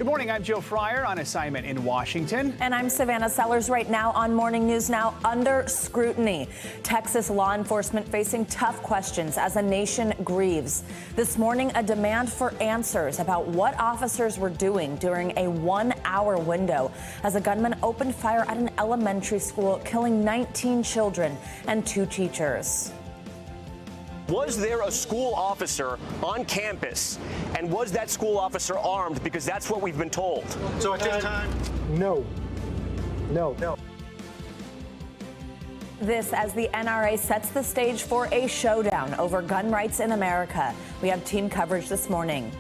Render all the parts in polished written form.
Good morning, I'm Joe Fryer on assignment in Washington. And I'm Savannah Sellers right now on Morning News Now under scrutiny. Texas law enforcement facing tough questions as a nation grieves. This morning, a demand for answers about what officers were doing during a 1-hour window as a gunman opened fire at an elementary school, killing 19 children and 2 teachers. Was there a school officer on campus, and was that school officer armed? Because that's what we've been told. So at this time, no. This as the NRA sets the stage for a showdown over gun rights in America. We have team coverage this morning.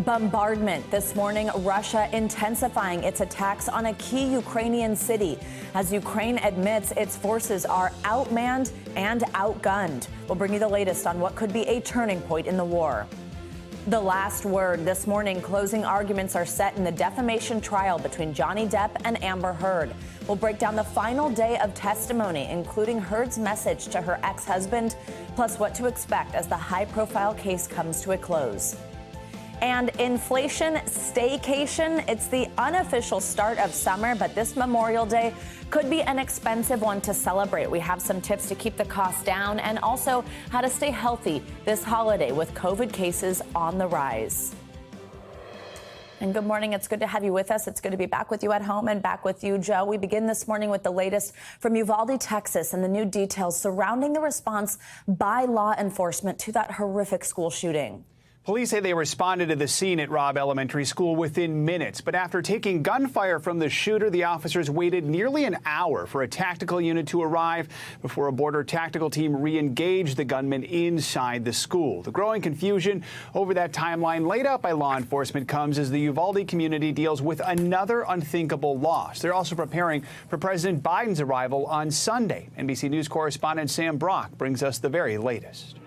Bombardment this morning, Russia intensifying its attacks on a key Ukrainian city as Ukraine admits its forces are outmanned and outgunned. We'll bring you the latest on what could be a turning point in the war. The last word this morning, closing arguments are set in the defamation trial between Johnny Depp and Amber Heard. We'll break down the final day of testimony, including Heard's message to her ex-husband, plus what to expect as the high-profile case comes to a close. And inflation staycation. It's the unofficial start of summer, but this Memorial Day could be an expensive one to celebrate. We have some tips to keep the costs down and also how to stay healthy this holiday with COVID cases on the rise. And good morning. It's good to have you with us. It's good to be back with you at home and back with you, Joe. We begin this morning with the latest from Uvalde, Texas, and the new details surrounding the response by law enforcement to that horrific school shooting. Police say they responded to the scene at Robb Elementary School within minutes, but after taking gunfire from the shooter, the officers waited nearly an hour for a tactical unit to arrive before a border tactical team re-engaged the gunman inside the school. The growing confusion over that timeline laid out by law enforcement comes as the Uvalde community deals with another unthinkable loss. They're also preparing for President Biden's arrival on Sunday. NBC News correspondent Sam Brock brings us the very latest.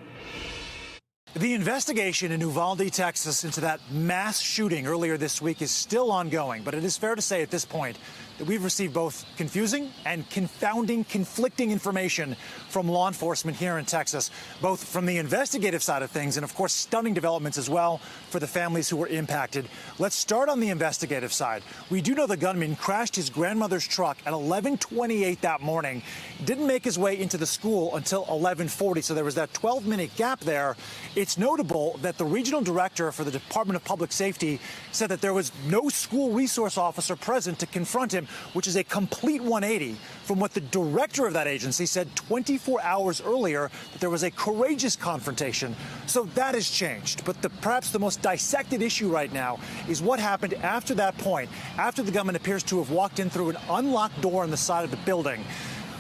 The investigation in Uvalde, Texas, into that mass shooting earlier this week is still ongoing, but it is fair to say at this point that we've received both confusing and confounding, conflicting information from law enforcement here in Texas, both from the investigative side of things and, of course, stunning developments as well for the families who were impacted. Let's start on the investigative side. We do know the gunman crashed his grandmother's truck at 11:28 that morning, didn't make his way into the school until 11:40, so there was that 12-minute gap there. It's notable that the regional director for the Department of Public Safety said that there was no school resource officer present to confront him, which is a complete 180 from what the director of that agency said 24 hours earlier, that there was a courageous confrontation. So that has changed. But perhaps the most dissected issue right now is what happened after that point, after the gunman appears to have walked in through an unlocked door on the side of the building.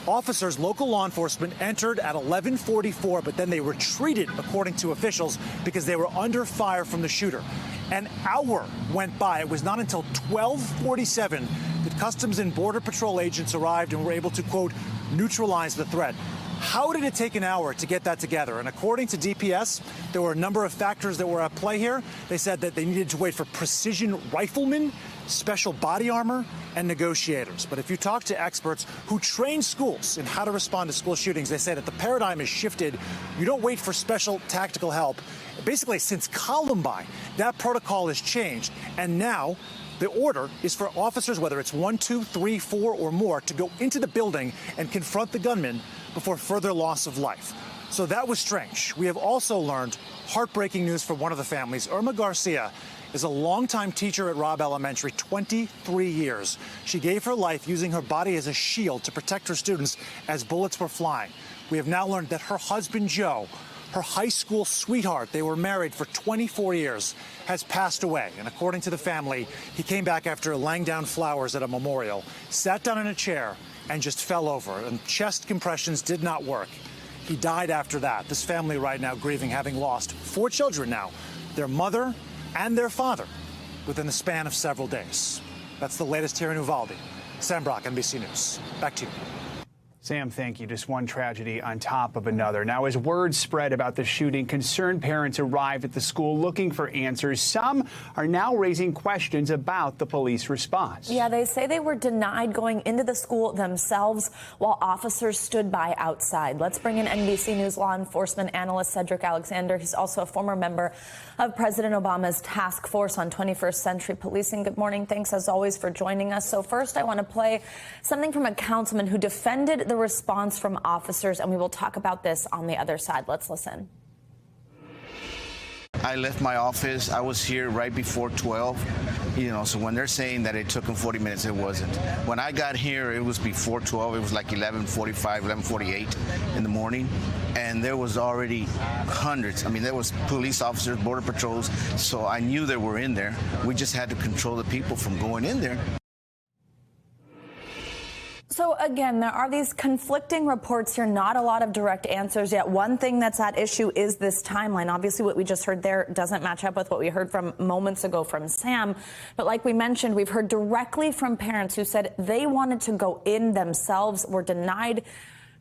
Officers, local law enforcement, entered at 11:44, but then they retreated, according to officials, because they were under fire from the shooter. An hour went by. It was not until 12:47 that Customs and Border Patrol agents arrived and were able to, quote, neutralize the threat. How did it take an hour to get that together? And according to DPS, there were a number of factors that were at play here. They said that they needed to wait for precision riflemen, special body armor, and negotiators. But if you talk to experts who train schools in how to respond to school shootings, they say that the paradigm has shifted. You don't wait for special tactical help. Basically, since Columbine, that protocol has changed. And now the order is for officers, whether it's 1, 2, 3, 4 or more, to go into the building and confront the gunman before further loss of life. So that was strange. We have also learned heartbreaking news for one of the families. Irma Garcia is a longtime teacher at Robb Elementary, 23 years. She gave her life using her body as a shield to protect her students as bullets were flying. We have now learned that her husband, Joe, her high school sweetheart, they were married for 24 years, has passed away. And according to the family, he came back after laying down flowers at a memorial, sat down in a chair, and just fell over. And chest compressions did not work. He died after that. This family right now grieving, having lost 4 children now, their mother and their father, within the span of several days. That's the latest here in Uvalde. Sam Brock, NBC News. Back to you. Sam, thank you. Just one tragedy on top of another. Now, as word spread about the shooting, concerned parents arrived at the school looking for answers. Some are now raising questions about the police response. Yeah, they say they were denied going into the school themselves while officers stood by outside. Let's bring in NBC News law enforcement analyst Cedric Alexander. He's also a former member of President Obama's task force on 21st century policing. Good morning. Thanks, as always, for joining us. So first, I want to play something from a councilman who defended the response from officers, and we will talk about this on the other side. Let's listen. I left my office. I was here right before 12. So when they're saying that it took them 40 minutes, it wasn't. When I got here, it was before 12. It was like 11:45, 11:48 in the morning. And there was already hundreds. I mean, there was police officers, border patrols. So I knew they were in there. We just had to control the people from going in there. So again, there are these conflicting reports here, not a lot of direct answers yet. One thing that's at issue is this timeline. Obviously, what we just heard there doesn't match up with what we heard from moments ago from Sam. But like we mentioned, we've heard directly from parents who said they wanted to go in themselves, were denied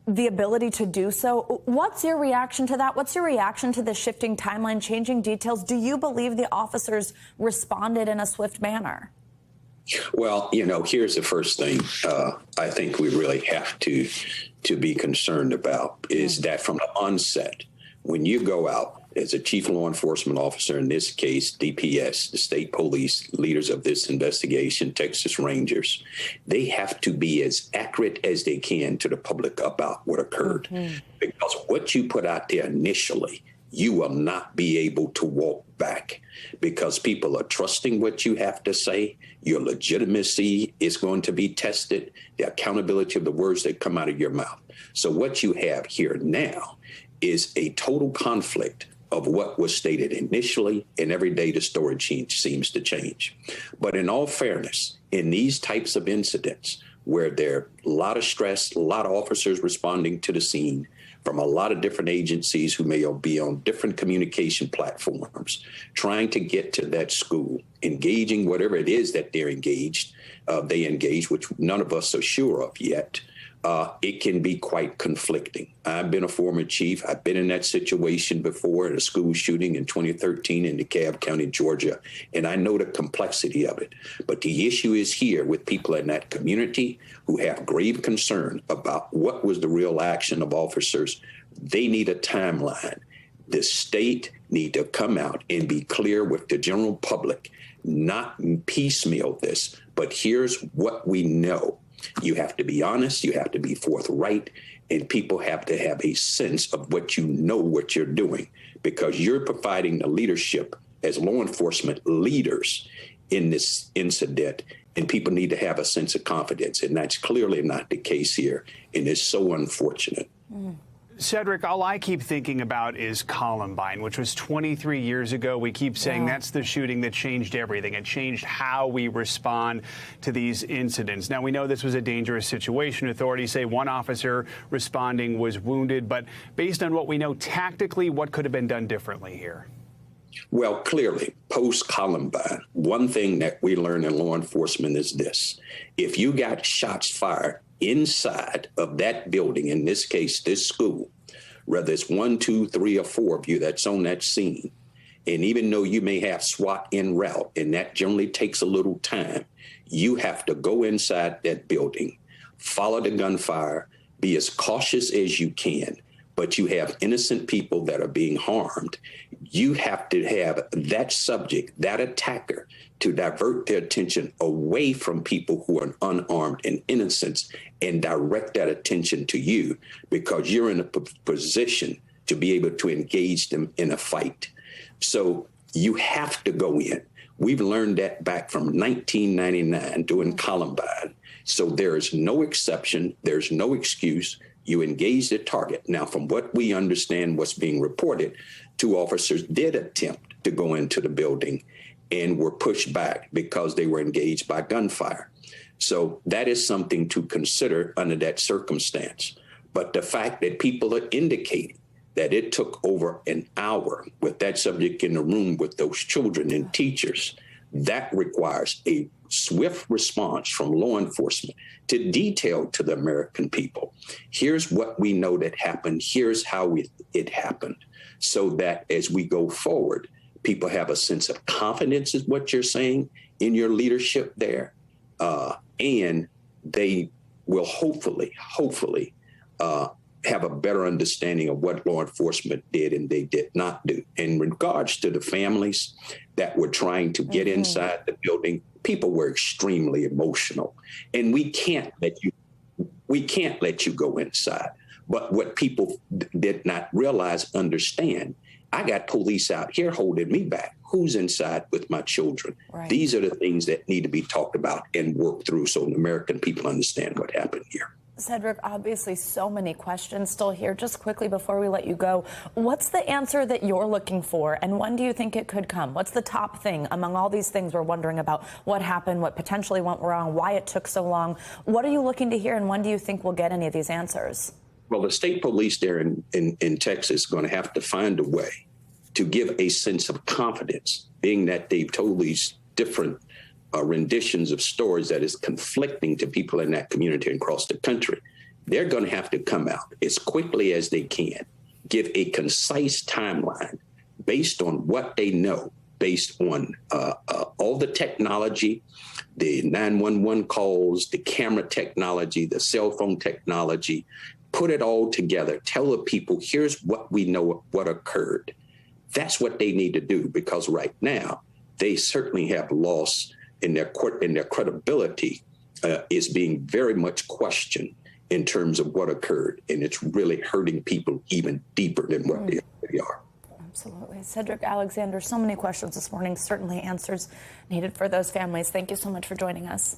the ability to do so. What's your reaction to that? What's your reaction to the shifting timeline, changing details? Do you believe the officers responded in a swift manner? Well, here's the first thing I think we really have to be concerned about is that from the onset, when you go out as a chief law enforcement officer, in this case, DPS, the state police, leaders of this investigation, Texas Rangers, they have to be as accurate as they can to the public about what occurred. Because what you put out there initially, you will not be able to walk back because people are trusting what you have to say. Your legitimacy is going to be tested, the accountability of the words that come out of your mouth. So what you have here now is a total conflict of what was stated initially, and every day the story seems to change. But in all fairness, in these types of incidents where there are a lot of stress, a lot of officers responding to the scene, from a lot of different agencies who may be on different communication platforms, trying to get to that school, engaging whatever it is that they engage, which none of us are sure of yet. It can be quite conflicting. I've been a former chief. I've been in that situation before in a school shooting in 2013 in DeKalb County, Georgia, and I know the complexity of it. But the issue is here with people in that community who have grave concern about what was the real action of officers. They need a timeline. The state need to come out and be clear with the general public, not piecemeal this, but here's what we know. You have to be honest, you have to be forthright, and people have to have a sense of what you're doing, because you're providing the leadership as law enforcement leaders in this incident, and people need to have a sense of confidence, and that's clearly not the case here, and it's so unfortunate. Cedric, all I keep thinking about is Columbine, which was 23 years ago. We keep saying that's the shooting that changed everything. It changed how we respond to these incidents. Now, we know this was a dangerous situation. Authorities say one officer responding was wounded. But based on what we know tactically, what could have been done differently here? Well, clearly, post-Columbine, one thing that we learn in law enforcement is this. If you got shots fired inside of that building, in this case, this school, whether it's 1, 2, 3, or 4 of you that's on that scene, and even though you may have SWAT en route, and that generally takes a little time, you have to go inside that building, follow the gunfire, be as cautious as you can, but you have innocent people that are being harmed. You have to have that subject, that attacker, to divert their attention away from people who are unarmed and innocent and direct that attention to you, because you're in a position to be able to engage them in a fight. So you have to go in. We've learned that back from 1999 during Columbine. So there is no exception. There's no excuse. You engage the target. Now, from what we understand, what's being reported, 2 officers did attempt to go into the building and were pushed back because they were engaged by gunfire. So that is something to consider under that circumstance. But the fact that people are indicating that it took over an hour with that subject in the room with those children and teachers, That requires a swift response from law enforcement to detail to the American people. Here's what we know that happened. Here's how it happened, so that as we go forward, people have a sense of confidence is what you're saying in your leadership there. And they will hopefully have a better understanding of what law enforcement did and they did not do. In regards to the families that were trying to get inside the building, people were extremely emotional, and we can't let you go inside. But what people did not realize, understand, I got police out here holding me back. Who's inside with my children? Right. These are the things that need to be talked about and worked through so the American people understand what happened here. Cedric, obviously so many questions still here. Just quickly before we let you go, what's the answer that you're looking for, and when do you think it could come? What's the top thing among all these things we're wondering about? What happened, what potentially went wrong, why it took so long? What are you looking to hear, and when do you think we'll get any of these answers? Well, the state police there in Texas is going to have to find a way to give a sense of confidence, being that they've told these different renditions of stories that is conflicting to people in that community and across the country. They're going to have to come out as quickly as they can, give a concise timeline based on what they know, based on all the technology, the 911 calls, the camera technology, the cell phone technology, put it all together, tell the people, here's what we know, what occurred. That's what they need to do, because right now they certainly have lost in their credibility is being very much questioned in terms of what occurred. And it's really hurting people even deeper than what they already are. Absolutely. Cedric Alexander, so many questions this morning, certainly answers needed for those families. Thank you so much for joining us.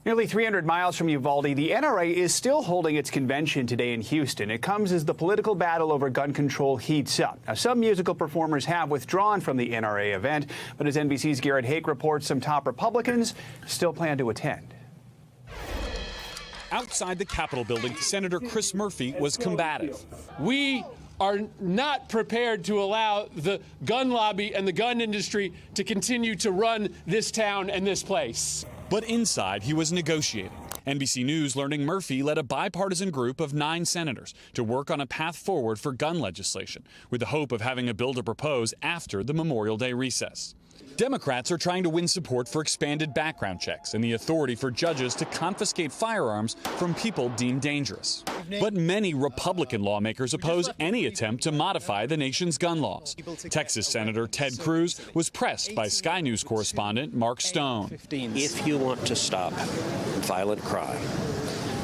Nearly 300 miles from Uvalde, the NRA is still holding its convention today in Houston. It comes as the political battle over gun control heats up. Now, some musical performers have withdrawn from the NRA event, but as NBC's Garrett Hake reports, some top Republicans still plan to attend. Outside the Capitol building, Senator Chris Murphy was combative. We are not prepared to allow the gun lobby and the gun industry to continue to run this town and this place. But inside, he was negotiating. NBC News learning Murphy led a bipartisan group of 9 senators to work on a path forward for gun legislation, with the hope of having a bill to propose after the Memorial Day recess. Democrats are trying to win support for expanded background checks and the authority for judges to confiscate firearms from people deemed dangerous. But many Republican lawmakers oppose any attempt to modify the nation's gun laws. Texas Senator Ted Cruz was pressed by Sky News correspondent Mark Stone. If you want to stop violent crime,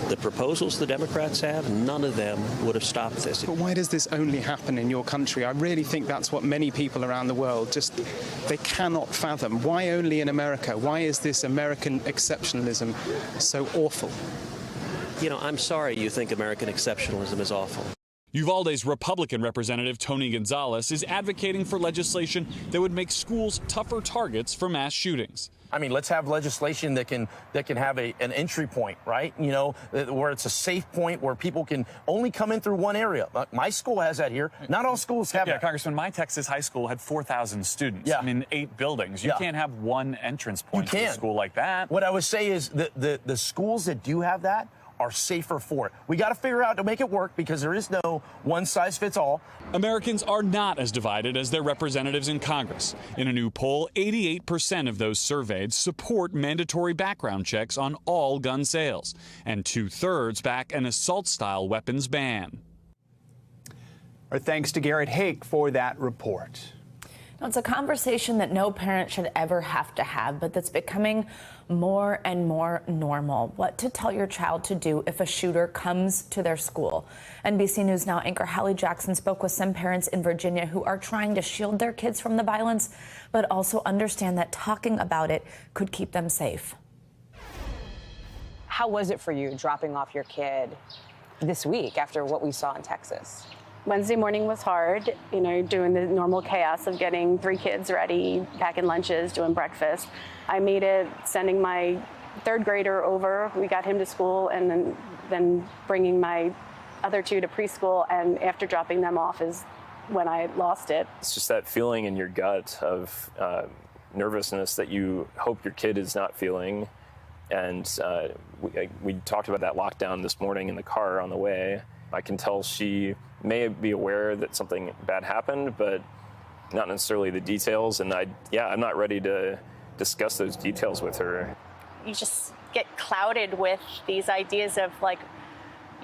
the proposals the Democrats have, none of them would have stopped this. But why does this only happen in your country? I really think that's what many people around the world they cannot fathom. Why only in America? Why is this American exceptionalism so awful? You know, I'm sorry you think American exceptionalism is awful. Uvalde's Republican Representative Tony Gonzalez is advocating for legislation that would make schools tougher targets for mass shootings. I mean, let's have legislation that can have an entry point, right? You know, where it's a safe point where people can only come in through one area. My school has that here. Not all schools have that. Yeah, Congressman, my Texas high school had 4,000 students. Yeah. I mean, 8 buildings. You can't have one entrance point to a school like that. What I would say is the schools that do have that are safer for it. We got to figure out to make it work, because there is no one size fits all. Americans are not as divided as their representatives in Congress. In a new poll, 88% of those surveyed support mandatory background checks on all gun sales, and 2/3 back an assault-style weapons ban. Our thanks to Garrett Hake for that report. Now, it's a conversation that no parent should ever have to have, but that's becoming more and more normal. What to tell your child to do if a shooter comes to their school. NBC News Now anchor Hallie Jackson spoke with some parents in Virginia who are trying to shield their kids from the violence, but also understand that talking about it could keep them safe. How was it for you dropping off your kid this week after what we saw in Texas? Wednesday morning was hard, you know, doing the normal chaos of getting 3 kids ready, packing lunches, doing breakfast. I made it sending my 3rd grader over. We got him to school, and then bringing my other 2 to preschool. And after dropping them off is when I lost it. It's just that feeling in your gut of nervousness that you hope your kid is not feeling. And we talked about that lockdown this morning in the car on the way. I can tell she may be aware that something bad happened, but not necessarily the details. And I'm not ready to discuss those details with her. You just get clouded with these ideas of like,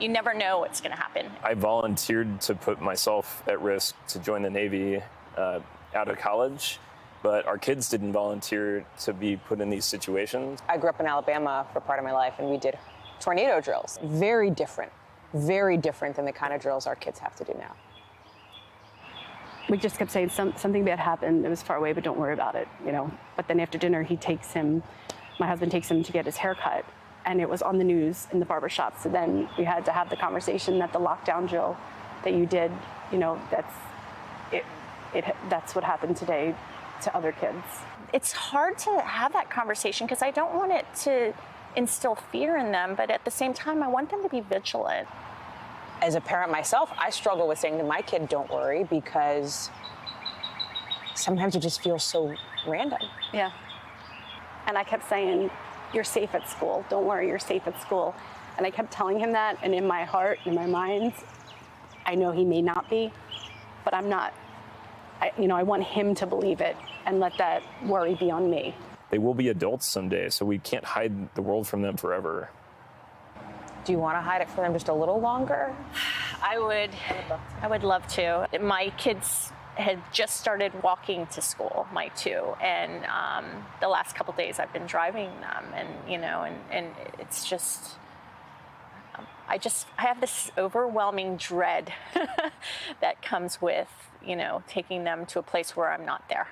you never know what's going to happen. I volunteered to put myself at risk to join the Navy out of college, but our kids didn't volunteer to be put in these situations. I grew up in Alabama for part of my life, and we did tornado drills. Very different than the kind of drills our kids have to do now. We just kept saying something bad happened. It was far away, but don't worry about it, you know. But then after dinner, my husband takes him to get his hair cut, and it was on the news in the barbershop. So then we had to have the conversation that the lockdown drill that you did, you know, that's what happened today to other kids. It's hard to have that conversation because I don't want it to instill fear in them, but at the same time, I want them to be vigilant. As a parent myself, I struggle with saying to my kid, don't worry, because sometimes it just feels so random. Yeah. And I kept saying, you're safe at school. Don't worry, you're safe at school. And I kept telling him that, and in my heart, in my mind, I know he may not be, but I'm not. I want him to believe it and let that worry be on me. They will be adults someday, so we can't hide the world from them forever. Do you want to hide it for them just a little longer? I would love to. My kids had just started walking to school, my two, and the last couple days I've been driving them, and it's just, I have this overwhelming dread that comes with, taking them to a place where I'm not there.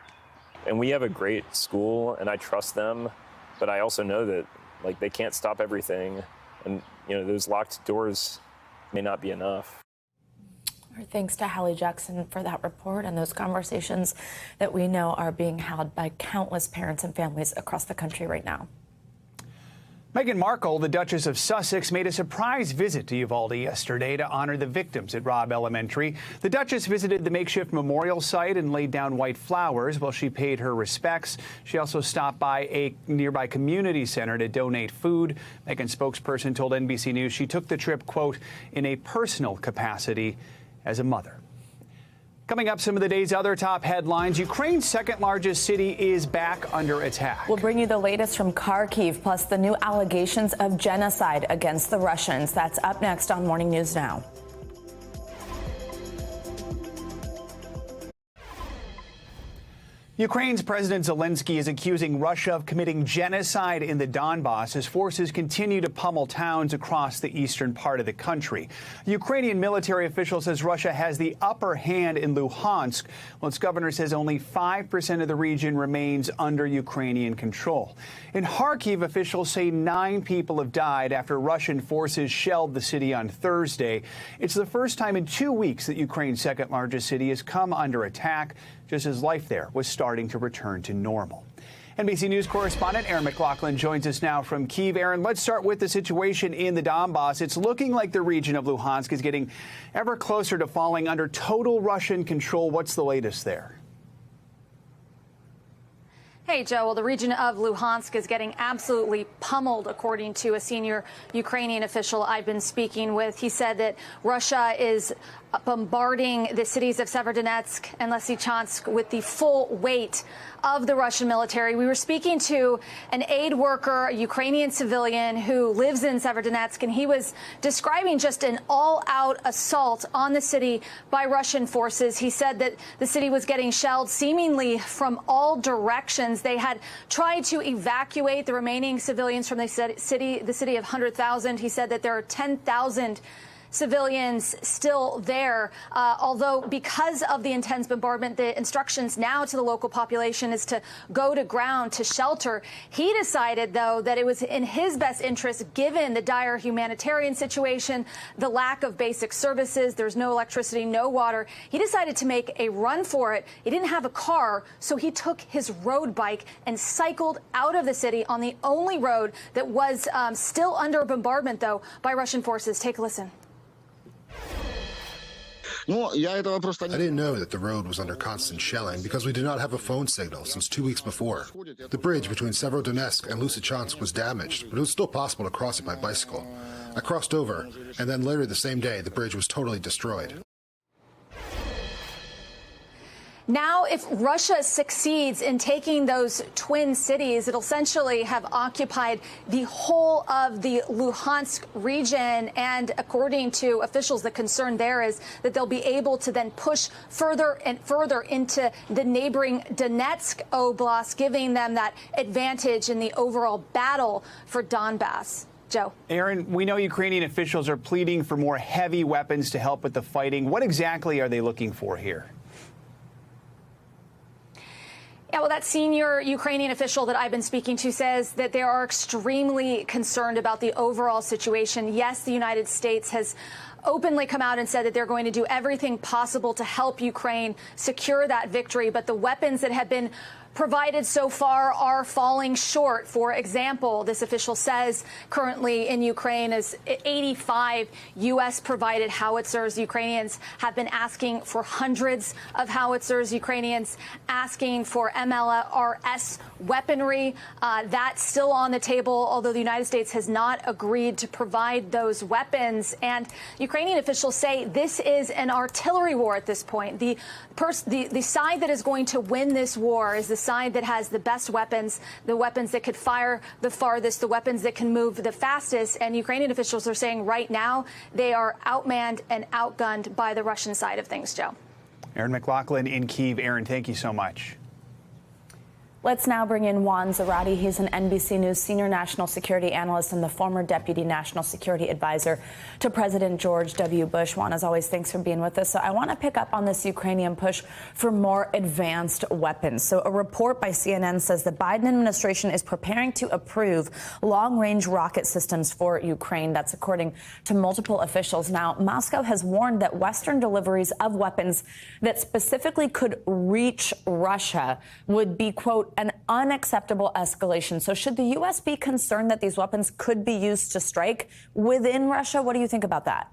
And we have a great school, and I trust them, but I also know that they can't stop everything, and those locked doors may not be enough. Our thanks to Hallie Jackson for that report and those conversations that we know are being held by countless parents and families across the country right now. Meghan Markle, the Duchess of Sussex, made a surprise visit to Uvalde yesterday to honor the victims at Robb Elementary. The Duchess visited the makeshift memorial site and laid down white flowers while she paid her respects. She also stopped by a nearby community center to donate food. Meghan's spokesperson told NBC News she took the trip, quote, in a personal capacity as a mother. Coming up, some of the day's other top headlines. Ukraine's second largest city is back under attack. We'll bring you the latest from Kharkiv, plus the new allegations of genocide against the Russians. That's up next on Morning News Now. Ukraine's President Zelensky is accusing Russia of committing genocide in the Donbass as forces continue to pummel towns across the eastern part of the country. The Ukrainian military official says Russia has the upper hand in Luhansk, while its governor says only 5% of the region remains under Ukrainian control. In Kharkiv, officials say 9 people have died after Russian forces shelled the city on Thursday. It's the first time in 2 weeks that Ukraine's second largest city has come under attack, just as life there was starting to return to normal. NBC News correspondent Aaron McLaughlin joins us now from Kyiv. Aaron, let's start with the situation in the Donbass. It's looking like the region of Luhansk is getting ever closer to falling under total Russian control. What's the latest there? Hey, Joe. Well, the region of Luhansk is getting absolutely pummeled, according to a senior Ukrainian official I've been speaking with. He said that Russia is bombarding the cities of Severodonetsk and Lysychansk with the full weight of the Russian military. We were speaking to an aid worker, a Ukrainian civilian who lives in Severodonetsk, and he was describing just an all-out assault on the city by Russian forces. He said that the city was getting shelled seemingly from all directions. They had tried to evacuate the remaining civilians from the city of 100,000. He said that there are 10,000 civilians still there, although because of the intense bombardment, the instructions now to the local population is to go to ground to shelter. He decided, though, that it was in his best interest, given the dire humanitarian situation, the lack of basic services, there's no electricity, no water. He decided to make a run for it. He didn't have a car, so he took his road bike and cycled out of the city on the only road that was still under bombardment, though, by Russian forces. Take a listen. didn't know that the road was under constant shelling because we did not have a phone signal since 2 weeks before. The bridge between Severodonetsk and Lysychansk was damaged, but it was still possible to cross it by bicycle. I crossed over, and then later the same day, the bridge was totally destroyed. Now, if Russia succeeds in taking those twin cities, it'll essentially have occupied the whole of the Luhansk region. And according to officials, the concern there is that they'll be able to then push further and further into the neighboring Donetsk Oblast, giving them that advantage in the overall battle for Donbass. Joe. Aaron, we know Ukrainian officials are pleading for more heavy weapons to help with the fighting. What exactly are they looking for here? Yeah, well, that senior Ukrainian official that I've been speaking to says that they are extremely concerned about the overall situation. Yes, the United States has openly come out and said that they're going to do everything possible to help Ukraine secure that victory. But the weapons that have been provided so far are falling short. For example, this official says currently in Ukraine is 85 U.S. provided howitzers. Ukrainians have been asking for hundreds of howitzers. Ukrainians asking for MLRS weaponry. That's still on the table, although the United States has not agreed to provide those weapons. And Ukrainian officials say this is an artillery war at this point. The side that is going to win this war is the side that has the best weapons, the weapons that could fire the farthest, the weapons that can move the fastest. And Ukrainian officials are saying right now they are outmanned and outgunned by the Russian side of things, Joe. Aaron McLaughlin in Kyiv. Aaron, thank you so much. Let's now bring in Juan Zarate. He's an NBC News senior national security analyst and the former deputy national security advisor to President George W. Bush. Juan, as always, thanks for being with us. So I want to pick up on this Ukrainian push for more advanced weapons. So a report by CNN says the Biden administration is preparing to approve long-range rocket systems for Ukraine. That's according to multiple officials. Now, Moscow has warned that Western deliveries of weapons that specifically could reach Russia would be, quote, an unacceptable escalation. So should the U.S. be concerned that these weapons could be used to strike within Russia? What do you think about that?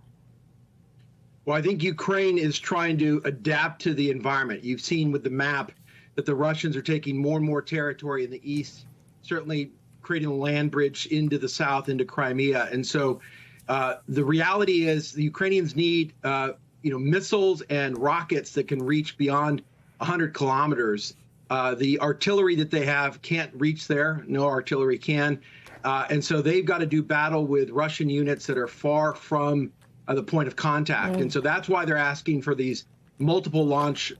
Well, I think Ukraine is trying to adapt to the environment. You've seen with the map that the Russians are taking more and more territory in the east, certainly creating a land bridge into the south, into Crimea. And so the reality is the Ukrainians need missiles and rockets that can reach beyond 100 kilometers. The artillery that they have can't reach there. No artillery can. And so they've got to do battle with Russian units that are far from the point of contact. And so that's why they're asking for these multiple launch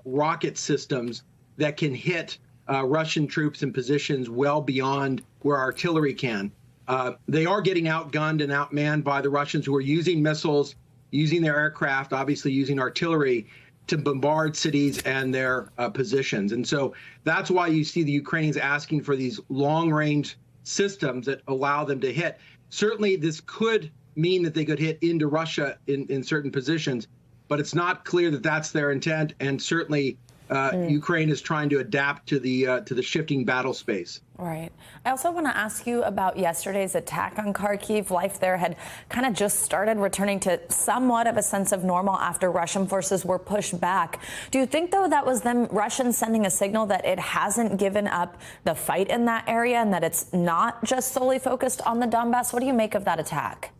rocket systems that can hit Russian troops in positions well beyond where artillery can. They are getting outgunned and outmanned by the Russians, who are using missiles, using their aircraft, obviously using artillery to bombard cities and their positions. And so that's why you see the Ukrainians asking for these long-range systems that allow them to hit. Certainly, this could mean that they could hit into Russia in certain positions, but it's not clear that that's their intent. And certainly, Ukraine is trying to adapt to the shifting battle space. Right. I also want to ask you about yesterday's attack on Kharkiv. Life there had kind of just started returning to somewhat of a sense of normal after Russian forces were pushed back. Do you think, though, that was them Russians sending a signal that it hasn't given up the fight in that area and that it's not just solely focused on the Donbass? What do you make of that attack?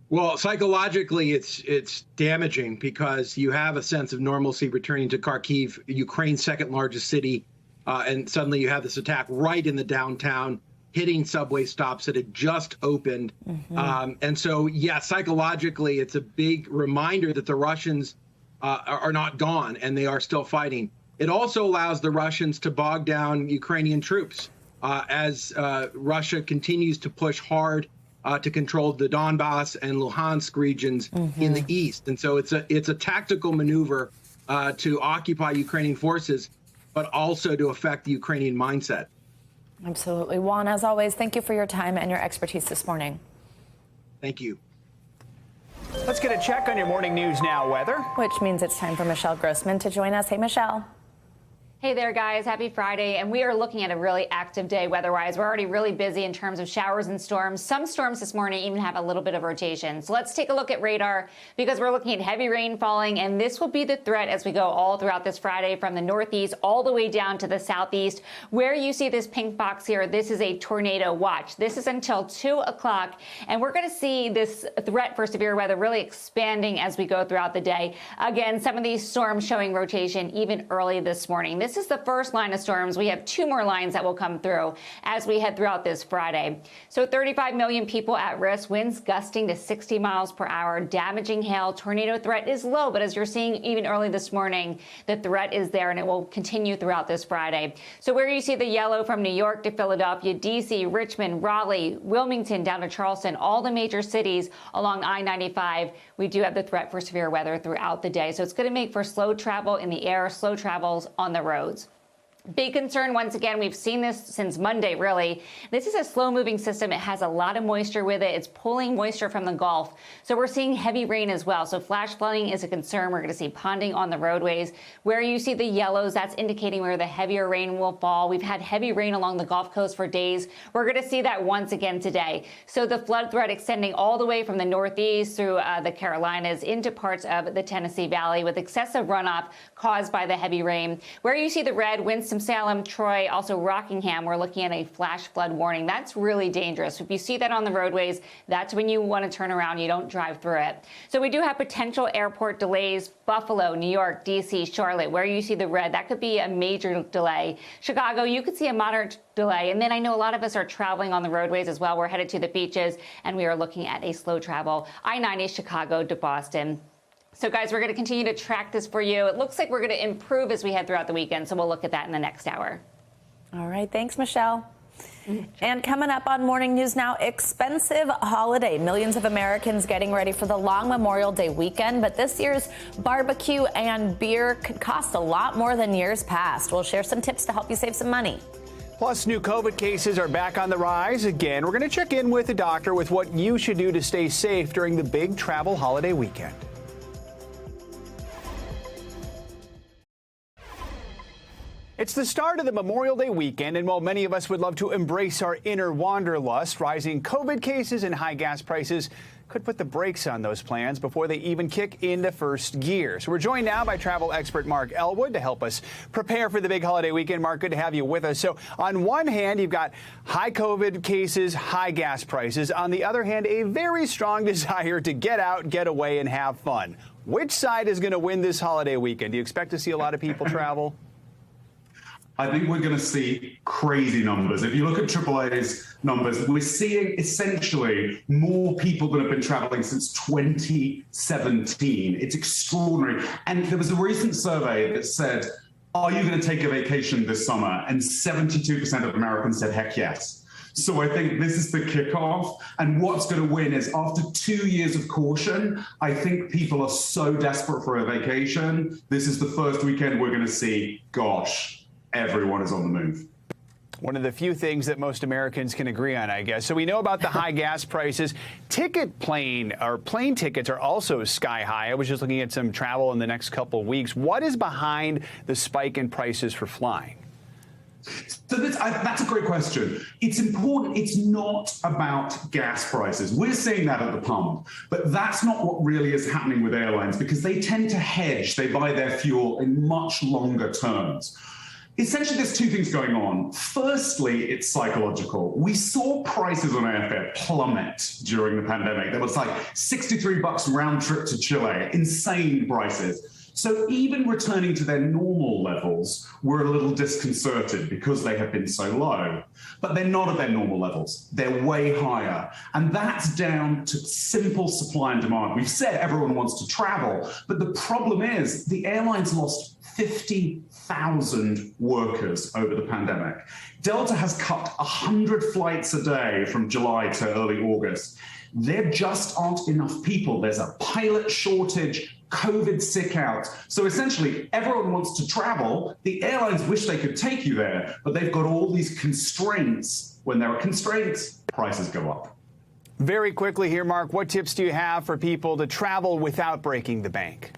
Well, psychologically, it's damaging because you have a sense of normalcy returning to Kharkiv, Ukraine's second largest city. And suddenly you have this attack right in the downtown, hitting subway stops that had just opened. And so, yeah, psychologically, it's a big reminder that the Russians are not gone and they are still fighting. It also allows the Russians to bog down Ukrainian troops as Russia continues to push hard to control the Donbass and Luhansk regions in the east. And so it's a tactical maneuver to occupy Ukrainian forces, but also to affect the Ukrainian mindset. Absolutely. Juan, as always, thank you for your time and your expertise this morning. Thank you. Let's get a check on your morning news now weather. Which means it's time for Michelle Grossman to join us. Hey, Michelle. Hey there, guys. Happy Friday. And we are looking at a really active day weather-wise. We're already really busy in terms of showers and storms. Some storms this morning even have a little bit of rotation. So let's take a look at radar because we're looking at heavy rain falling, and this will be the threat as we go all throughout this Friday from the northeast all the way down to the southeast. Where you see this pink box here, this is a tornado watch. This is until 2 o'clock, and we're going to see this threat for severe weather really expanding as we go throughout the day. Again, some of these storms showing rotation even early this morning. This is the first line of storms. We have 2 more lines that will come through as we head throughout this Friday. So 35 million people at risk, winds gusting to 60 miles per hour, damaging hail. Tornado threat is low, but as you're seeing even early this morning, the threat is there and it will continue throughout this Friday. So where you see the yellow from New York to Philadelphia, D.C., Richmond, Raleigh, Wilmington, down to Charleston, all the major cities along I-95, we do have the threat for severe weather throughout the day. So it's going to make for slow travel in the air, slow travels on the roads. Big concern, once again, we've seen this since Monday, really. This is a slow-moving system. It has a lot of moisture with it. It's pulling moisture from the Gulf. So we're seeing heavy rain as well. So flash flooding is a concern. We're going to see ponding on the roadways. Where you see the yellows, that's indicating where the heavier rain will fall. We've had heavy rain along the Gulf Coast for days. We're going to see that once again today. So the flood threat extending all the way from the northeast through the Carolinas into parts of the Tennessee Valley with excessive runoff caused by the heavy rain. Where you see the red, Winston-Salem, Troy, also Rockingham, we're looking at a flash flood warning. That's really dangerous. If you see that on the roadways, that's when you want to turn around. You don't drive through it. So we do have potential airport delays. Buffalo, New York, D.C., Charlotte, where you see the red, that could be a major delay. Chicago, you could see a moderate delay. And then I know a lot of us are traveling on the roadways as well. We're headed to the beaches, and we are looking at a slow travel. I-90 Chicago to Boston. So, guys, we're going to continue to track this for you. It looks like we're going to improve as we head throughout the weekend, so we'll look at that in the next hour. All right. Thanks, Michelle. And coming up on Morning News Now, expensive holiday. Millions of Americans getting ready for the long Memorial Day weekend. But this year's barbecue and beer could cost a lot more than years past. We'll share some tips to help you save some money. Plus, new COVID cases are back on the rise again. We're going to check in with a doctor with what you should do to stay safe during the big travel holiday weekend. It's the start of the Memorial Day weekend, and while many of us would love to embrace our inner wanderlust, rising COVID cases and high gas prices could put the brakes on those plans before they even kick into first gear. So we're joined now by travel expert Mark Elwood to help us prepare for the big holiday weekend. Mark, good to have you with us. So on one hand, you've got high COVID cases, high gas prices. On the other hand, a very strong desire to get out, get away, and have fun. Which side is going to win this holiday weekend? Do you expect to see a lot of people travel? I think we're going to see crazy numbers. If you look at AAA's numbers, we're seeing essentially more people than have been traveling since 2017. It's extraordinary. And there was a recent survey that said, are you going to take a vacation this summer? And 72% of Americans said, heck yes. So I think this is the kickoff. And what's going to win is after 2 years of caution, I think people are so desperate for a vacation. This is the first weekend we're going to see, gosh, everyone is on the move. One of the few things that most Americans can agree on, I guess. So we know about the high gas prices. Plane tickets are also sky high. I was just looking at some travel in the next couple of weeks. What is behind the spike in prices for flying? So that's a great question. It's important. It's not about gas prices. We're seeing that at the pump, but that's not what really is happening with airlines because they tend to hedge. They buy their fuel in much longer terms. Essentially, there's 2 things going on. Firstly, it's psychological. We saw prices on airfare plummet during the pandemic. There was like $63 round trip to Chile, insane prices. So even returning to their normal levels, we're a little disconcerted because they have been so low. But they're not at their normal levels. They're way higher. And that's down to simple supply and demand. We've said everyone wants to travel, but the problem is the airlines lost 50,000 workers over the pandemic. Delta has cut 100 flights a day from July to early August. There just aren't enough people. There's a pilot shortage, COVID sick out. So essentially, everyone wants to travel. The airlines wish they could take you there, but they've got all these constraints. When there are constraints, prices go up. Very quickly here, Mark, what tips do you have for people to travel without breaking the bank?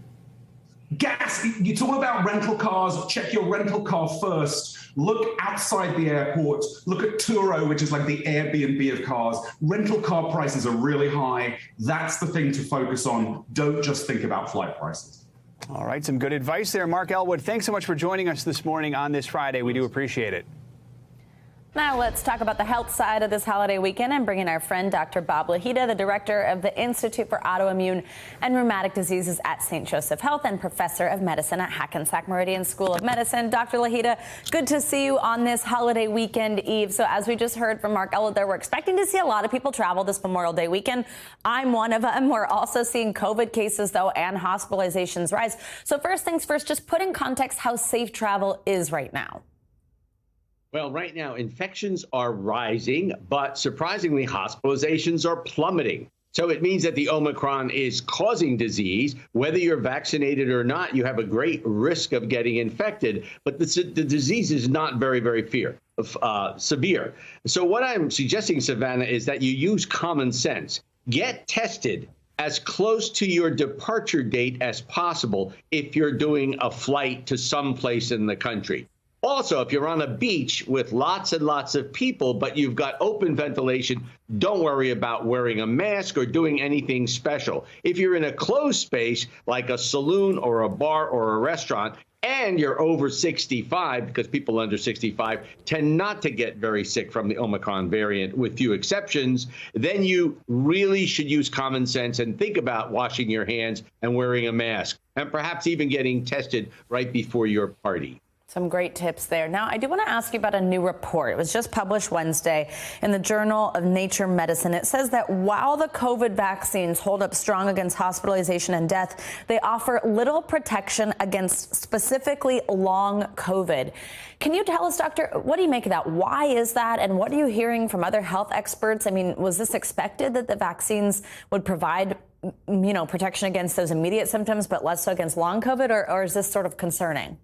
gas, you talk about rental cars, check your rental car first. Look outside the airport. Look at Turo, which is like the Airbnb of cars. Rental car prices are really high. That's the thing to focus on. Don't just think about flight prices. All right, some good advice there. Mark Elwood, thanks so much for joining us this morning on this Friday. We do appreciate it. Now let's talk about the health side of this holiday weekend and bring in our friend Dr. Bob Lahita, the director of the Institute for Autoimmune and Rheumatic Diseases at St. Joseph Health and professor of medicine at Hackensack Meridian School of Medicine. Dr. Lahita, good to see you on this holiday weekend eve. So as we just heard from Mark Elwood there, we're expecting to see a lot of people travel this Memorial Day weekend. I'm one of them. We're also seeing COVID cases, though, and hospitalizations rise. So first things first, just put in context how safe travel is right now. Well, right now, infections are rising, but surprisingly, hospitalizations are plummeting. So it means that the Omicron is causing disease. Whether you're vaccinated or not, you have a great risk of getting infected. But the disease is not very, very severe. So what I'm suggesting, Savannah, is that you use common sense. Get tested as close to your departure date as possible if you're doing a flight to someplace in the country. Also, if you're on a beach with lots and lots of people, but you've got open ventilation, don't worry about wearing a mask or doing anything special. If you're in a closed space like a saloon or a bar or a restaurant, and you're over 65, because people under 65 tend not to get very sick from the Omicron variant, with few exceptions, then you really should use common sense and think about washing your hands and wearing a mask, and perhaps even getting tested right before your party. Some great tips there. Now, I do want to ask you about a new report. It was just published Wednesday in the Journal of Nature Medicine. It says that while the COVID vaccines hold up strong against hospitalization and death, they offer little protection against specifically long COVID. Can you tell us, Doctor, what do you make of that? Why is that? And what are you hearing from other health experts? I mean, was this expected that the vaccines would provide, protection against those immediate symptoms, but less so against long COVID, or is this sort of concerning?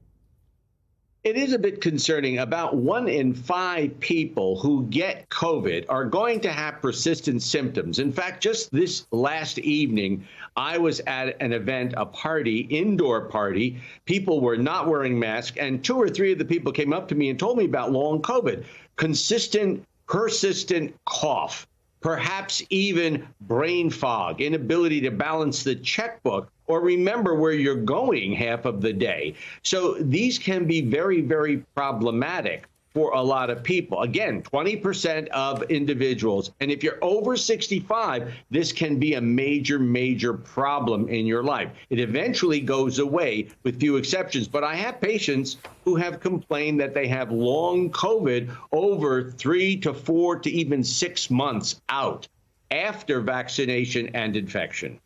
It is a bit concerning. About 1 in 5 people who get COVID are going to have persistent symptoms. In fact, just this last evening, I was at an event, a party, indoor party. People were not wearing masks, and 2 or 3 of the people came up to me and told me about long COVID, consistent, persistent cough, perhaps even brain fog, inability to balance the checkbook or remember where you're going half of the day. So these can be very, very problematic for a lot of people. Again, 20% of individuals. And if you're over 65, this can be a major, major problem in your life. It eventually goes away with few exceptions. But I have patients who have complained that they have long COVID over 3 to 4 to even 6 months out after vaccination and infection.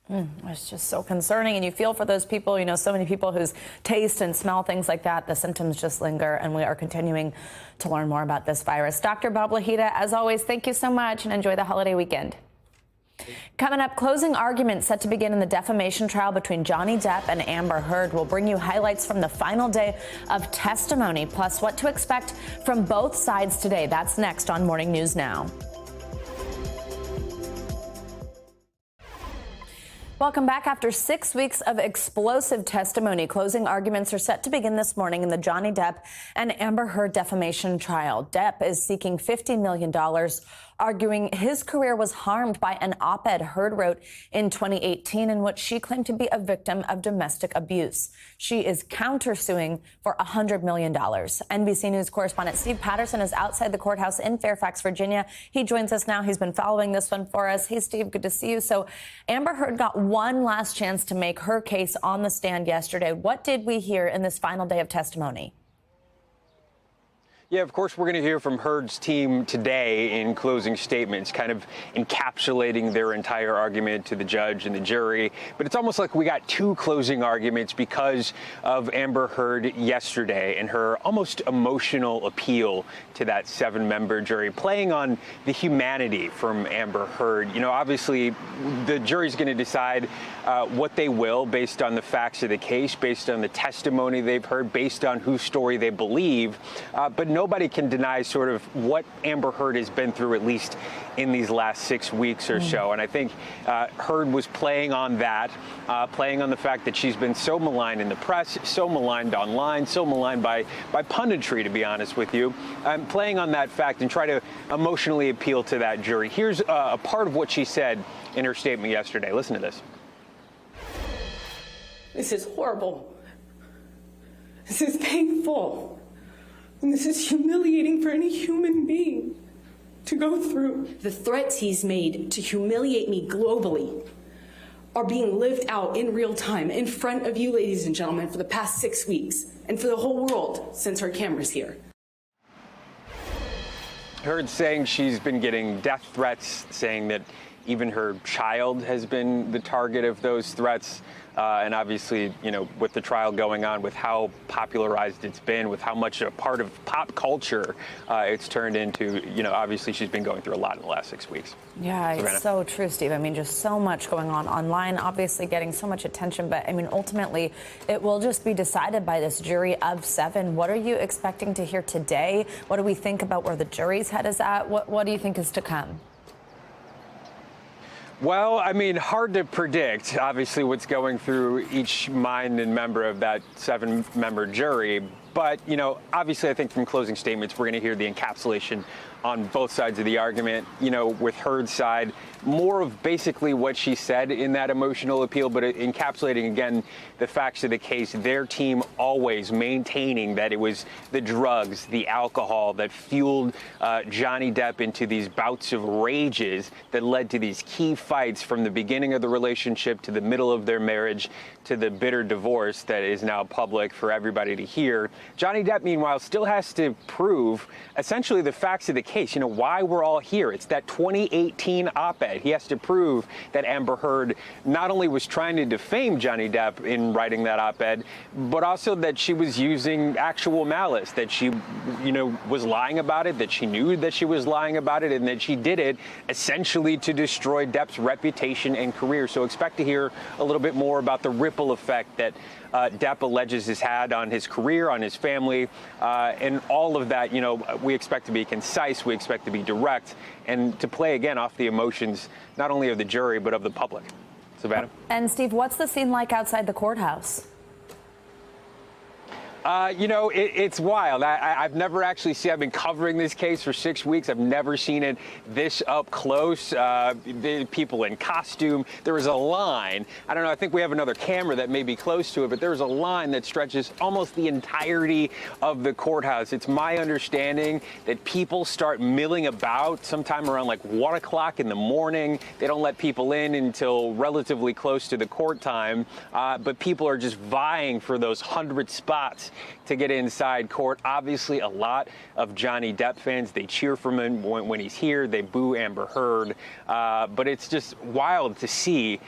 It's just so concerning, and you feel for those people, so many people whose taste and smell things like that, the symptoms just linger, and we are continuing to learn more about this virus. Dr. Bob Lahita, as always, thank you so much, and enjoy the holiday weekend. Coming up, closing arguments set to begin in the defamation trial between Johnny Depp and Amber Heard. We'll bring you highlights from the final day of testimony, plus what to expect from both sides today. That's next on Morning News Now. Welcome back. After 6 weeks of explosive testimony, closing arguments are set to begin this morning in the Johnny Depp and Amber Heard defamation trial. Depp is seeking $50 million, arguing his career was harmed by an op-ed Heard wrote in 2018 in which she claimed to be a victim of domestic abuse. She is countersuing for $100 million. NBC News correspondent Steve Patterson is outside the courthouse in Fairfax, Virginia. He joins us now. He's been following this one for us. Hey, Steve, good to see you. So Amber Heard got one last chance to make her case on the stand yesterday. What did we hear in this final day of testimony? Yeah, of course, we're going to hear from Heard's team today in closing statements, kind of encapsulating their entire argument to the judge and the jury. But it's almost like we got 2 closing arguments because of Amber Heard yesterday and her almost emotional appeal to that 7-member jury, playing on the humanity from Amber Heard. Obviously, the jury's going to decide what they will based on the facts of the case, based on the testimony they've heard, based on whose story they believe. But nobody can deny sort of what Amber Heard has been through, at least in these last 6 weeks or so. And I think Heard was playing on that, playing on the fact that she's been so maligned in the press, so maligned online, so maligned by punditry, to be honest with you, playing on that fact and try to emotionally appeal to that jury. Here's a part of what she said in her statement yesterday. Listen to this. This is horrible. This is painful. And this is humiliating for any human being to go through. The threats he's made to humiliate me globally are being lived out in real time in front of you, ladies and gentlemen, for the past 6 weeks and for the whole world since her camera's here. Heard saying she's been getting death threats, saying that even her child has been the target of those threats. And obviously, you know, with the trial going on, with how popularized it's been, with how much a part of pop culture it's turned into, you know, obviously she's been going through a lot in the last 6 weeks. Yeah, Savannah. It's so true, Steve. I mean, just so much going on online, obviously getting so much attention. But I mean, ultimately, it will just be decided by this jury of 7. What are you expecting to hear today? What do we think about where the jury's head is at? What do you think is to come? Well, I mean, hard to predict, obviously, what's going through each mind and member of that 7-member jury. But, you know, obviously, I think from closing statements, we're going to hear the encapsulation on both sides of the argument. You know, with Heard's side, more of basically what she said in that emotional appeal, but encapsulating, again, the facts of the case. Their team always maintaining that it was the drugs, the alcohol that fueled Johnny Depp into these bouts of rages that led to these key fights from the beginning of the relationship to the middle of their marriage to the bitter divorce that is now public for everybody to hear. Johnny Depp, meanwhile, still has to prove essentially the facts of the case, you know, why we're all here. It's that 2018 op-ed. He has to prove that Amber Heard not only was trying to defame Johnny Depp in writing that op-ed, but also that she was using actual malice, that she, you know, was lying about it, that she knew that she was lying about it, and that she did it essentially to destroy Depp's reputation and career. So expect to hear a little bit more about the ripple effect that Depp alleges has had on his career, on his family, and all of that. You know, we expect to be concise, we expect to be direct, and to play again off the emotions, not only of the jury, but of the public. Savannah? And Steve, what's the scene like outside the courthouse? You know, it's wild. I've never actually seen, I've been covering this case for 6 weeks. I've never seen it this up close. People in costume. There was a line. I don't know, I think we have another camera that may be close to it, but there's a line that stretches almost the entirety of the courthouse. It's my understanding that people start milling about sometime around like 1 o'clock in the morning. They don't let people in until relatively close to the court time, but people are just vying for those 100 spots to get inside court. Obviously, a lot of Johnny Depp fans, they cheer for him when he's here. They boo Amber Heard. But it's just wild to see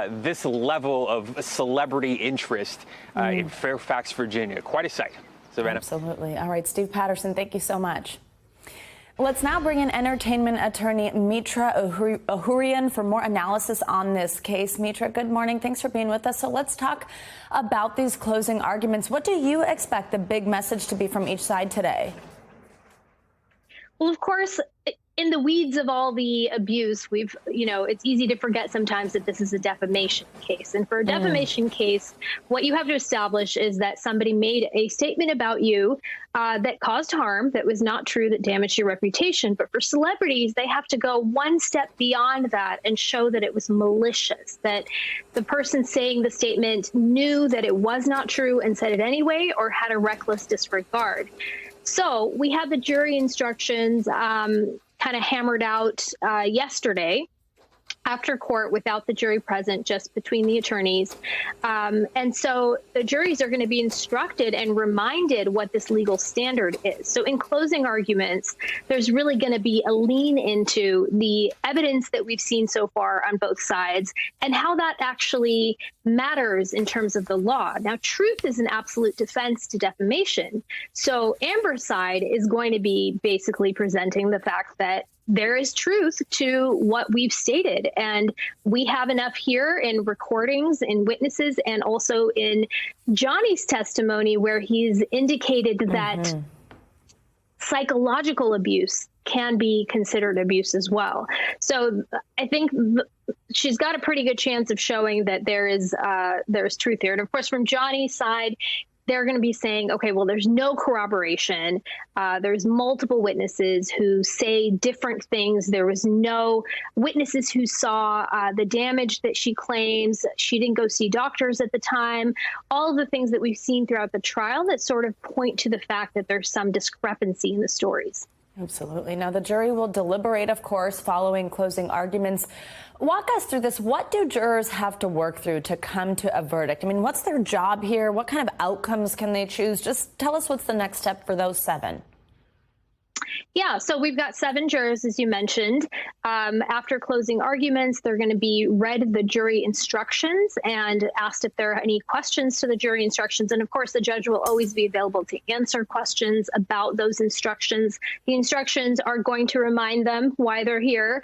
this level of celebrity interest in Fairfax, Virginia. Quite a sight. Savannah. Absolutely. All right, Steve Patterson, thank you so much. Let's now bring in entertainment attorney Mitra Ohurian for more analysis on this case. Mitra, good morning. Thanks for being with us. So let's talk about these closing arguments. What do you expect the big message to be from each side today? Well, of course, in the weeds of all the abuse, it's easy to forget sometimes that this is a defamation case. And for a defamation case, what you have to establish is that somebody made a statement about you that caused harm, that was not true, that damaged your reputation. But for celebrities, they have to go one step beyond that and show that it was malicious, that the person saying the statement knew that it was not true and said it anyway, or had a reckless disregard. So we had the jury instructions kind of hammered out yesterday after court without the jury present, just between the attorneys. And so the juries are going to be instructed and reminded what this legal standard is. So in closing arguments, there's really going to be a lean into the evidence that we've seen so far on both sides and how that actually matters in terms of the law. Now, truth is an absolute defense to defamation. So Amber's side is going to be basically presenting the fact that there is truth to what we've stated. And we have enough here in recordings, in witnesses, and also in Johnny's testimony where he's indicated that psychological abuse can be considered abuse as well. So I think she's got a pretty good chance of showing that there's truth here. And of course, from Johnny's side, they're going to be saying, okay, well, there's no corroboration. There's multiple witnesses who say different things. There was no witnesses who saw the damage that she claims. She didn't go see doctors at the time. All of the things that we've seen throughout the trial that sort of point to the fact that there's some discrepancy in the stories. Absolutely. Now, the jury will deliberate, of course, following closing arguments. Walk us through this. What do jurors have to work through to come to a verdict? I mean, what's their job here? What kind of outcomes can they choose? Just tell us what's the next step for those 7. Yeah, so we've got 7 jurors, as you mentioned. After closing arguments, they're going to be read the jury instructions and asked if there are any questions to the jury instructions. And of course, the judge will always be available to answer questions about those instructions. The instructions are going to remind them why they're here,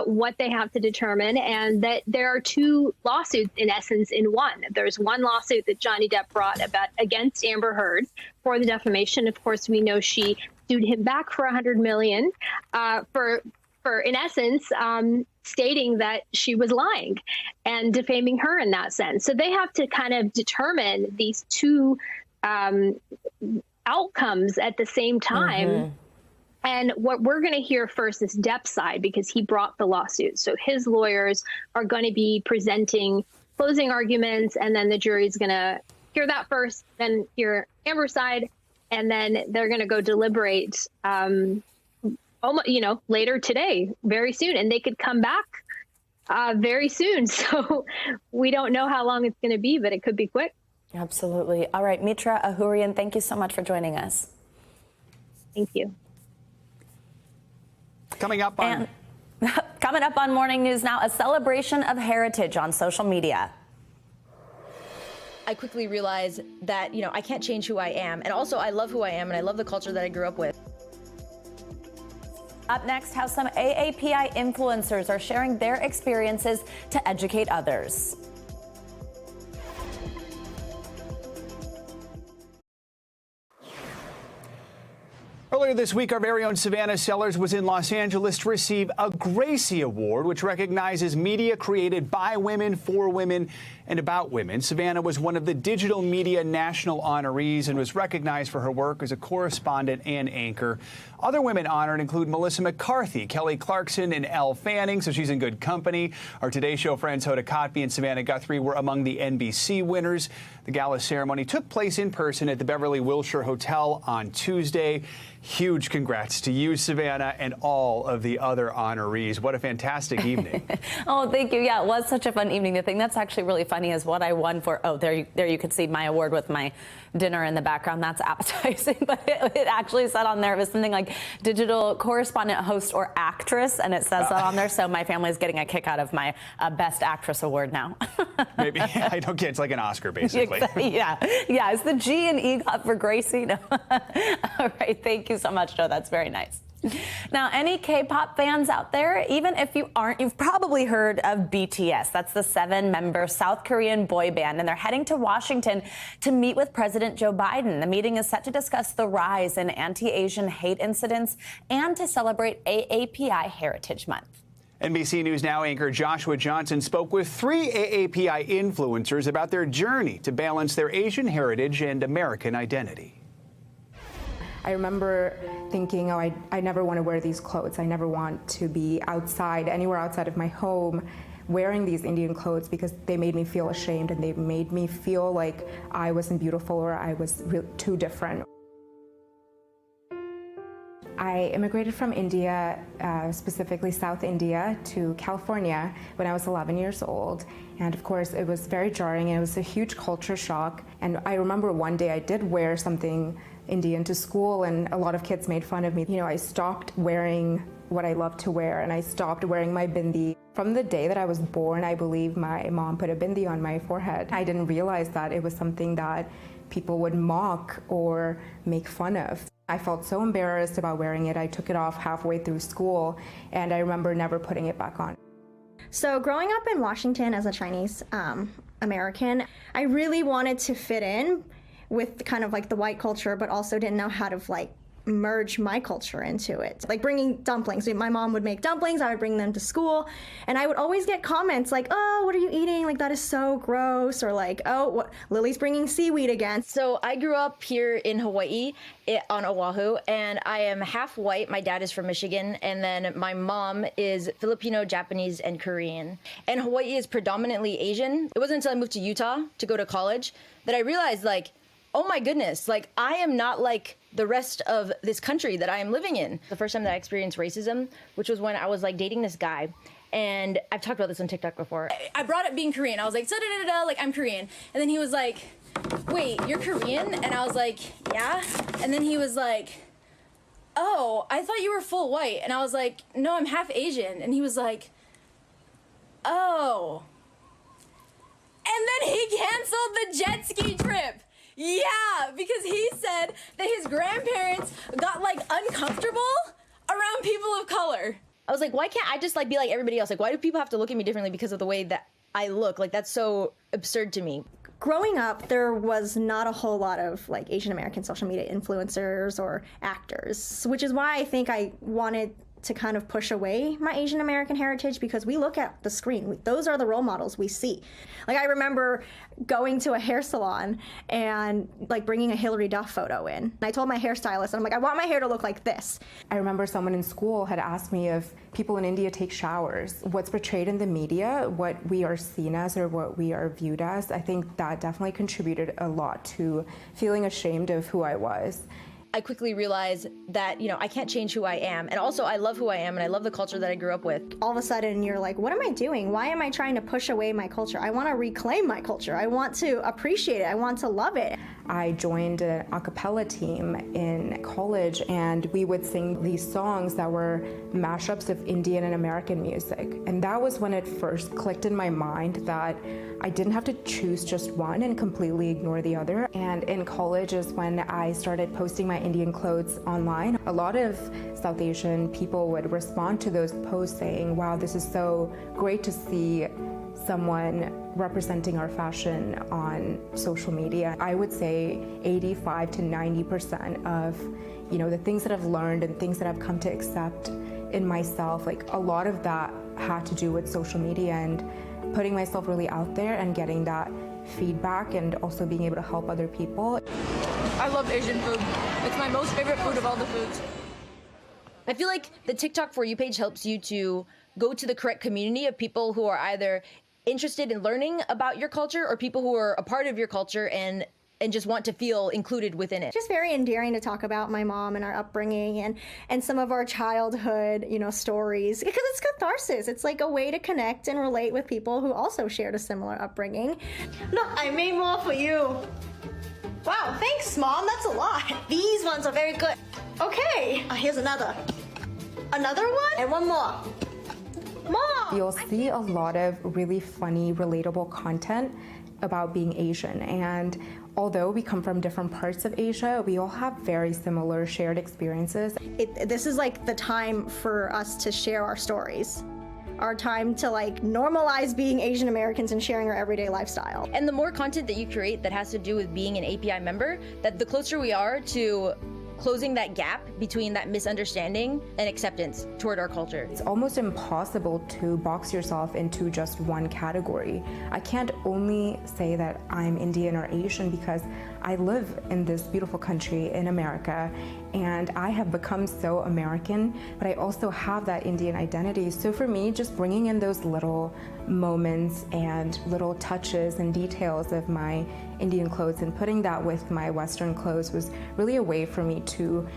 what they have to determine, and that there are 2 lawsuits, in essence, in one. There's one lawsuit that Johnny Depp brought against Amber Heard for the defamation. Of course, we know she sued him back for $100 million for in essence stating that she was lying and defaming her in that sense. So they have to kind of determine these 2 outcomes at the same time. Mm-hmm. And what we're going to hear first is Depp's side, because he brought the lawsuit. So his lawyers are going to be presenting closing arguments, and then the jury is going to hear that first, then hear Amber's side, and then they're going to go deliberate, later today, very soon. And they could come back very soon. So we don't know how long it's going to be, but it could be quick. Absolutely. All right, Mitra Ahurian, thank you so much for joining us. Thank you. Coming up on Morning News Now, a celebration of heritage on social media. I quickly realized that, I can't change who I am. And also, I love who I am, and I love the culture that I grew up with. Up next, how some AAPI influencers are sharing their experiences to educate others. Earlier this week, our very own Savannah Sellers was in Los Angeles to receive a Gracie Award, which recognizes media created by women, for women, and about women. Savannah was one of the Digital Media National honorees and was recognized for her work as a correspondent and anchor. Other women honored include Melissa McCarthy, Kelly Clarkson, and Elle Fanning, so she's in good company. Our Today Show friends Hoda Kotb and Savannah Guthrie were among the NBC winners. The gala ceremony took place in person at the Beverly Wilshire Hotel on Tuesday. Huge congrats to you, Savannah, and all of the other honorees. What a fantastic evening. Oh, thank you. Yeah, it was such a fun evening. The thing that's actually really funny is what I won for. Oh, there you could see my award with my dinner in the background. That's appetizing, but it actually said on there, it was something like digital correspondent, host, or actress, and it says that on there. So my family is getting a kick out of my Best Actress award now. Maybe. I don't get. It's like an Oscar, basically. Yeah. It's the G and E got for Gracie. No. All right. Thank you so much, Joe. That's very nice. Now, any K-pop fans out there, even if you aren't, you've probably heard of BTS. That's the 7-member South Korean boy band, and they're heading to Washington to meet with President Joe Biden. The meeting is set to discuss the rise in anti-Asian hate incidents and to celebrate AAPI Heritage Month. NBC News Now anchor Joshua Johnson spoke with 3 AAPI influencers about their journey to balance their Asian heritage and American identity. I remember thinking, I never want to wear these clothes. I never want to be outside, anywhere outside of my home, wearing these Indian clothes because they made me feel ashamed and they made me feel like I wasn't beautiful or I was too different. I immigrated from India, specifically South India, to California when I was 11 years old. And of course, it was very jarring and it was a huge culture shock. And I remember one day I did wear something Indian to school and a lot of kids made fun of me. I stopped wearing what I love to wear and I stopped wearing my bindi. From the day that I was born, I believe my mom put a bindi on my forehead. I didn't realize that it was something that people would mock or make fun of. I felt so embarrassed about wearing it. I took it off halfway through school and I remember never putting it back on. So growing up in Washington as a Chinese American, I really wanted to fit in with kind of like the white culture, but also didn't know how to merge my culture into it. Like bringing dumplings. My mom would make dumplings, I would bring them to school, and I would always get comments like, oh, what are you eating? Like, that is so gross. Or like, oh, what, Lily's bringing seaweed again. So I grew up here in Hawaii on Oahu, and I am half white. My dad is from Michigan, and then my mom is Filipino, Japanese, and Korean. And Hawaii is predominantly Asian. It wasn't until I moved to Utah to go to college that I realized, like, oh my goodness, like, I am not like the rest of this country that I am living in. The first time that I experienced racism, which was when I was like dating this guy, and I've talked about this on TikTok before. I brought up being Korean. I was like, da-da-da-da, like, I'm Korean. And then he was like, wait, you're Korean? And I was like, yeah. And then he was like, oh, I thought you were full white. And I was like, no, I'm half Asian. And he was like, oh. And then he canceled the jet ski trip. Yeah, because he said that his grandparents got like uncomfortable around people of color. I was like, why can't I just like be like everybody else? Like, why do people have to look at me differently because of the way that I look? Like, that's so absurd to me. Growing up, there was not a whole lot of like Asian American social media influencers or actors, which is why I think I wanted to kind of push away my Asian American heritage, because we look at the screen. Those are the role models we see. Like, I remember going to a hair salon and like bringing a Hillary Duff photo in. And I told my hairstylist, I'm like, I want my hair to look like this. I remember someone in school had asked me if people in India take showers. What's portrayed in the media, what we are seen as or what we are viewed as, I think that definitely contributed a lot to feeling ashamed of who I was. I quickly realized that, you know, I can't change who I am. And also, I love who I am, and I love the culture that I grew up with. All of a sudden, you're like, what am I doing? Why am I trying to push away my culture? I want to reclaim my culture. I want to appreciate it. I want to love it. I joined an a cappella team in college, and we would sing these songs that were mashups of Indian and American music. And that was when it first clicked in my mind that I didn't have to choose just one and completely ignore the other. And in college is when I started posting my Indian clothes online. A lot of South Asian people would respond to those posts saying, wow, this is so great to see someone representing our fashion on social media. I would say 85 to 90% of, you know, the things that I've learned and things that I've come to accept in myself, like a lot of that had to do with social media and putting myself really out there and getting that feedback and also being able to help other people. I love Asian food. It's my most favorite food of all the foods. I feel like the TikTok For You page helps you to go to the correct community of people who are either interested in learning about your culture or people who are a part of your culture and just want to feel included within it. Just very endearing to talk about my mom and our upbringing and some of our childhood, you know, stories, because it's catharsis. It's like a way to connect and relate with people who also shared a similar upbringing. Look, I made more for you. Wow, thanks, Mom. That's a lot. These ones are very good. Okay, here's another. Another one? And one more. Mom! You'll see a lot of really funny, relatable content about being Asian. And although we come from different parts of Asia, we all have very similar shared experiences. This is like the time for us to share our stories. Our time to like normalize being Asian Americans and sharing our everyday lifestyle. And the more content that you create that has to do with being an API member, that the closer we are to closing that gap between that misunderstanding and acceptance toward our culture. It's almost impossible to box yourself into just one category. I can't only say that I'm Indian or Asian because I live in this beautiful country in America and I have become so American, but I also have that Indian identity. So for me, just bringing in those little moments and little touches and details of my Indian clothes and putting that with my Western clothes was really a way for me to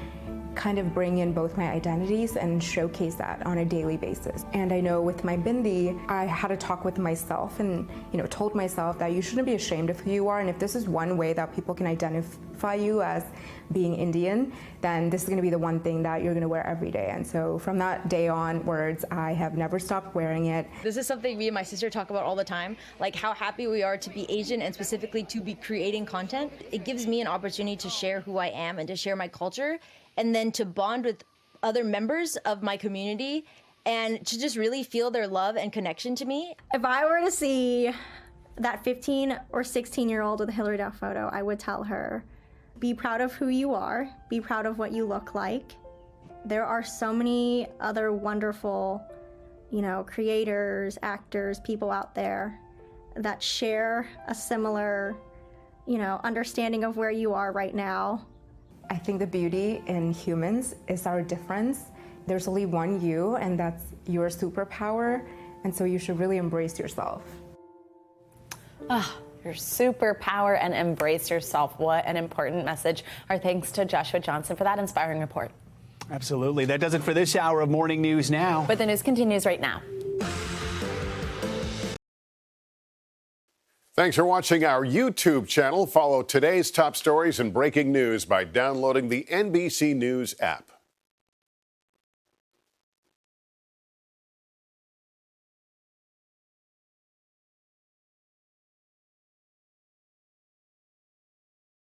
kind of bring in both my identities and showcase that on a daily basis. And I know with my bindi, I had a talk with myself and, you know, told myself that you shouldn't be ashamed of who you are, and if this is one way that people can identify you as being Indian, then this is going to be the one thing that you're going to wear every day. And so from that day onwards, I have never stopped wearing it. This is something me and my sister talk about all the time, like how happy we are to be Asian and specifically to be creating content. It gives me an opportunity to share who I am and to share my culture, and then to bond with other members of my community and to just really feel their love and connection to me. If I were to see that 15 or 16-year-old with a Hillary Duff photo, I would tell her Be proud of who you are. Be proud of what you look like. There are so many other wonderful, creators, actors, people out there that share a similar, understanding of where you are right now. I think the beauty in humans is our difference. There's only one you, and that's your superpower, and so you should really embrace yourself. Your superpower and embrace yourself. What an important message. Our thanks to Joshua Johnson for that inspiring report. Absolutely. That does it for this hour of Morning News Now. But the news continues right now. Thanks for watching our YouTube channel. Follow today's top stories and breaking news by downloading the NBC News app.